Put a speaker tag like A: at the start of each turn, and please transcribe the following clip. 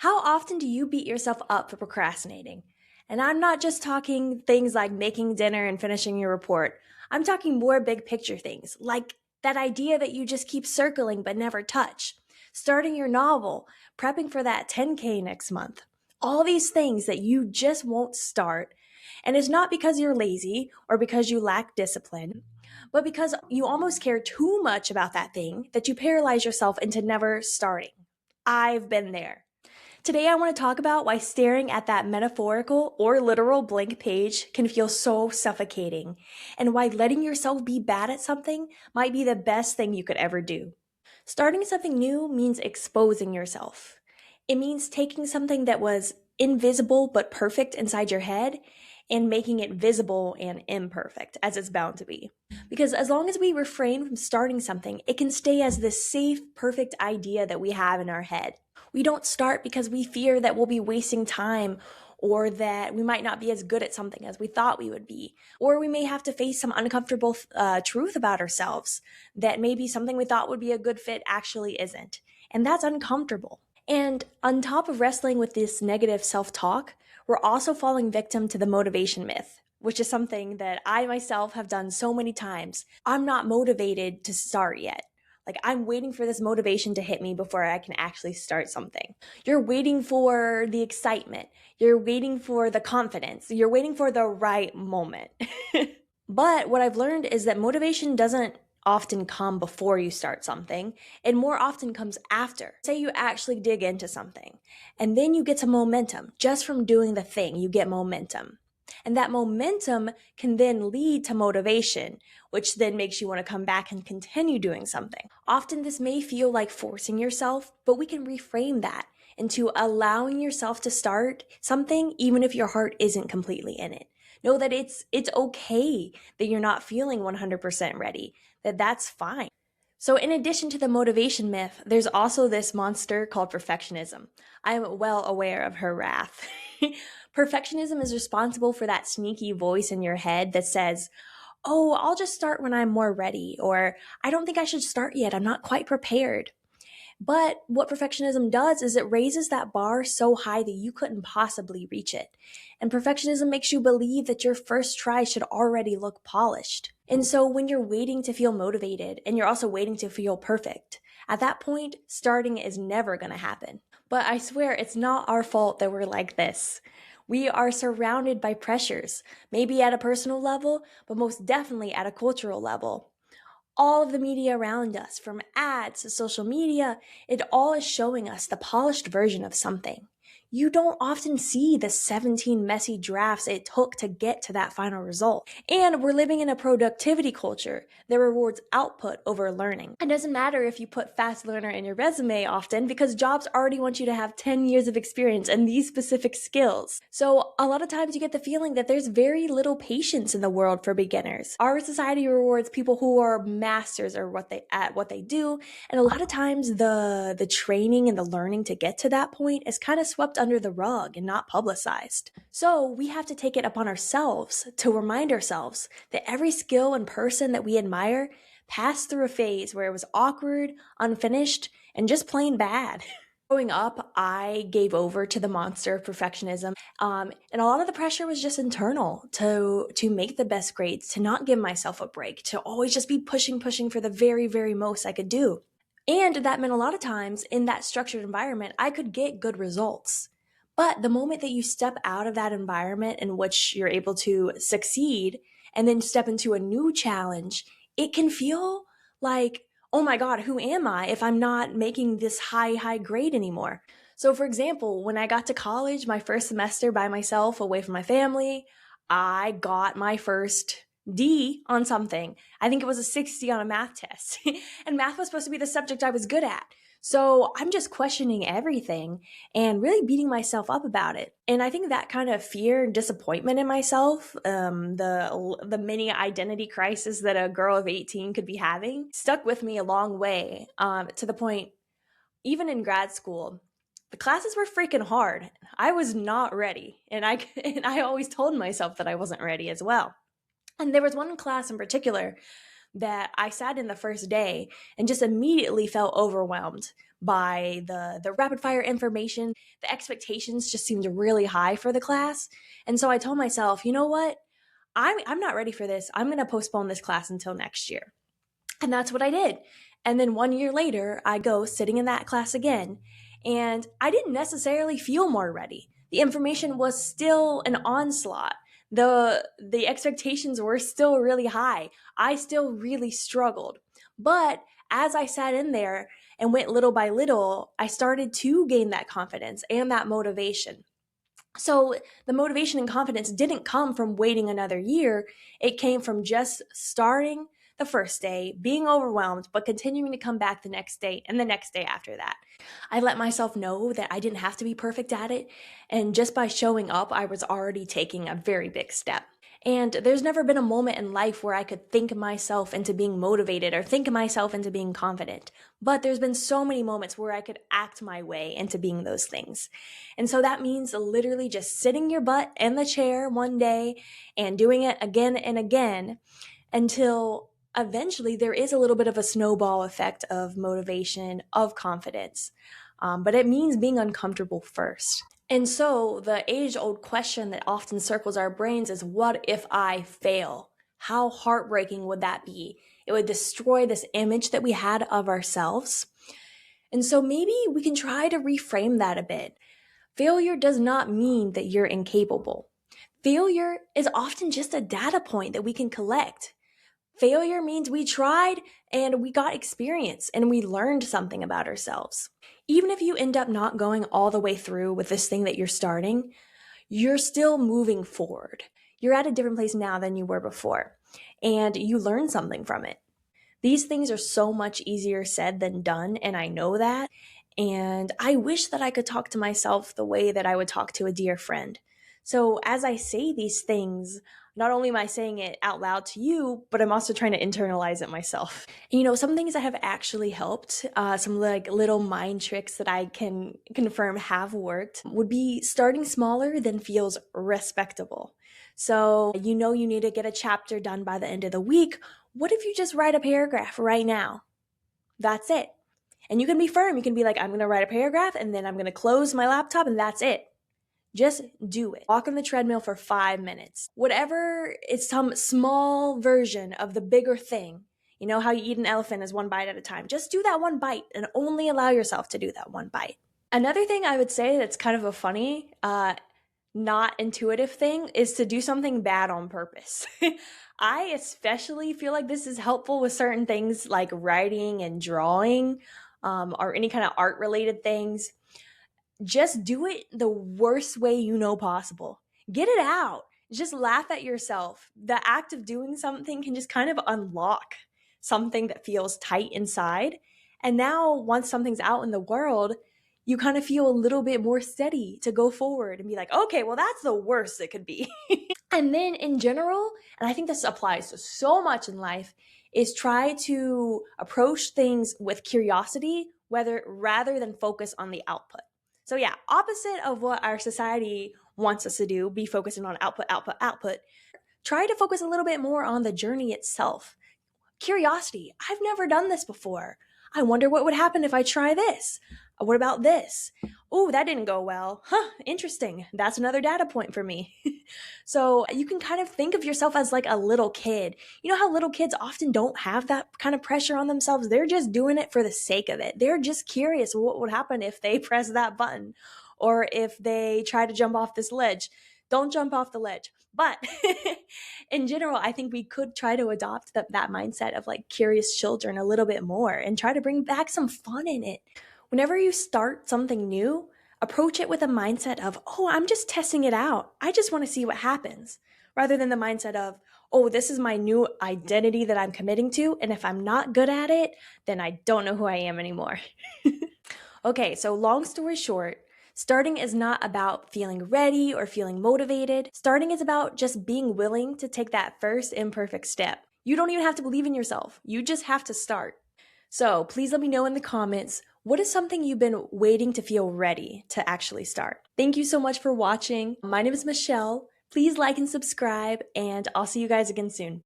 A: How often do you beat yourself up for procrastinating? And I'm not just talking things like making dinner and finishing your report. I'm talking more big picture things, like that idea that you just keep circling but never touch, starting your novel, prepping for that 10K next month. All these things that you just won't start. And it's not because you're lazy or because you lack discipline, but because you almost care too much about that thing that you paralyze yourself into never starting. I've been there. Today, I want to talk about why staring at that metaphorical or literal blank page can feel so suffocating, and why letting yourself be bad at something might be the best thing you could ever do. Starting something new means exposing yourself. It means taking something that was invisible but perfect inside your head and making it visible and imperfect, as it's bound to be. Because as long as we refrain from starting something, it can stay as this safe, perfect idea that we have in our head. We don't start because we fear that we'll be wasting time or that we might not be as good at something as we thought we would be. Or we may have to face some uncomfortable truth about ourselves that maybe something we thought would be a good fit actually isn't. And that's uncomfortable. And on top of wrestling with this negative self talk, we're also falling victim to the motivation myth, which is something that I myself have done so many times. I'm not motivated to start yet. Like, I'm waiting for this motivation to hit me before I can actually start something. You're waiting for the excitement. You're waiting for the confidence. You're waiting for the right moment. But what I've learned is that motivation doesn't often come before you start something. It more often comes after. Say you actually dig into something, and then you get some momentum. Just from doing the thing, you get momentum. And that momentum can then lead to motivation, which then makes you want to come back and continue doing something. Often this may feel like forcing yourself, but we can reframe that into allowing yourself to start something even if your heart isn't completely in it. Know that it's okay that you're not feeling 100% ready, that's fine. So in addition to the motivation myth, there's also this monster called perfectionism. I am well aware of her wrath. Perfectionism is responsible for that sneaky voice in your head that says, "Oh, I'll just start when I'm more ready," or "I don't think I should start yet, I'm not quite prepared." But what perfectionism does is it raises that bar so high that you couldn't possibly reach it. And perfectionism makes you believe that your first try should already look polished. And so when you're waiting to feel motivated and you're also waiting to feel perfect, at that point, starting is never going to happen. But I swear it's not our fault that we're like this. We are surrounded by pressures, maybe at a personal level, but most definitely at a cultural level. All of the media around us, from ads to social media, it all is showing us the polished version of something. You don't often see the 17 messy drafts it took to get to that final result. And we're living in a productivity culture that rewards output over learning. It doesn't matter if you put fast learner in your resume often because jobs already want you to have 10 years of experience in these specific skills. So a lot of times you get the feeling that there's very little patience in the world for beginners. Our society rewards people who are masters at what they do, and a lot of times the training and the learning to get to that point is kind of swept under the rug and not publicized. So we have to take it upon ourselves to remind ourselves that every skill and person that we admire passed through a phase where it was awkward, unfinished, and just plain bad. Growing up, I gave over to the monster of perfectionism, and a lot of the pressure was just internal to make the best grades, to not give myself a break, to always just be pushing for the very, very most I could do. And that meant a lot of times in that structured environment, I could get good results. But the moment that you step out of that environment in which you're able to succeed and then step into a new challenge, it can feel like, oh my God, who am I if I'm not making this high grade anymore? So for example, when I got to college, my first semester by myself, away from my family, I got my first D on something. I think it was a 60 on a math test. And math was supposed to be the subject I was good at. So I'm just questioning everything and really beating myself up about it. And I think that kind of fear and disappointment in myself, the mini identity crisis that a girl of 18 could be having, stuck with me a long way, to the point, even in grad school, the classes were freaking hard. I was not ready. And I always told myself that I wasn't ready as well. And there was one class in particular that I sat in the first day and just immediately felt overwhelmed by the rapid fire information. The expectations just seemed really high for the class. And so I told myself, you know what? I'm not ready for this. I'm going to postpone this class until next year. And that's what I did. And then 1 year later, I go sitting in that class again. And I didn't necessarily feel more ready. The information was still an onslaught. The expectations were still really high. I still really struggled. But as I sat in there and went little by little, I started to gain that confidence and that motivation. So the motivation and confidence didn't come from waiting another year. It came from just starting the first day, being overwhelmed, but continuing to come back the next day and the next day after that. I let myself know that I didn't have to be perfect at it. And just by showing up, I was already taking a very big step. And there's never been a moment in life where I could think myself into being motivated or think myself into being confident. But there's been so many moments where I could act my way into being those things. And so that means literally just sitting your butt in the chair one day and doing it again and again until eventually there is a little bit of a snowball effect of motivation, of confidence. But it means being uncomfortable first. And so the age-old question that often circles our brains is, what if I fail? How heartbreaking would that be? It would destroy this image that we had of ourselves. And so maybe we can try to reframe that a bit. Failure does not mean that you're incapable. Failure is often just a data point that we can collect. Failure means we tried and we got experience and we learned something about ourselves. Even if you end up not going all the way through with this thing that you're starting, you're still moving forward. You're at a different place now than you were before, and you learn something from it. These things are so much easier said than done, and I know that. And I wish that I could talk to myself the way that I would talk to a dear friend. So as I say these things, not only am I saying it out loud to you, but I'm also trying to internalize it myself. You know, some things that have actually helped, some like little mind tricks that I can confirm have worked, would be starting smaller than feels respectable. So you know you need to get a chapter done by the end of the week. What if you just write a paragraph right now? That's it. And you can be firm. You can be like, I'm going to write a paragraph and then I'm going to close my laptop and that's it. Just do it. Walk on the treadmill for 5 minutes. Whatever, it's some small version of the bigger thing. You know how you eat an elephant is one bite at a time. Just do that one bite and only allow yourself to do that one bite. Another thing I would say that's kind of a funny, not intuitive thing is to do something bad on purpose. I especially feel like this is helpful with certain things like writing and drawing, or any kind of art related things. Just do it the worst way you know possible. Get it out. Just laugh at yourself. The act of doing something can just kind of unlock something that feels tight inside. And now, once something's out in the world, you kind of feel a little bit more steady to go forward and be like, okay, well, that's the worst it could be. And then in general, and I think this applies to so much in life, is try to approach things with curiosity, rather than focus on the output. So yeah, opposite of what our society wants us to do, be focusing on output, output, output. Try to focus a little bit more on the journey itself. Curiosity. I've never done this before. I wonder what would happen if I try this. What about this? Oh, that didn't go well. Huh, interesting. That's another data point for me. So you can kind of think of yourself as like a little kid. You know how little kids often don't have that kind of pressure on themselves? They're just doing it for the sake of it. They're just curious what would happen if they press that button or if they try to jump off this ledge. Don't jump off the ledge. But in general, I think we could try to adopt that mindset of like curious children a little bit more and try to bring back some fun in it. Whenever you start something new, approach it with a mindset of, oh, I'm just testing it out. I just want to see what happens, rather than the mindset of, oh, this is my new identity that I'm committing to. And if I'm not good at it, then I don't know who I am anymore. Okay, so long story short, starting is not about feeling ready or feeling motivated. Starting is about just being willing to take that first imperfect step. You don't even have to believe in yourself. You just have to start. So please let me know in the comments, what is something you've been waiting to feel ready to actually start? Thank you so much for watching. My name is Michelle. Please like and subscribe, and I'll see you guys again soon.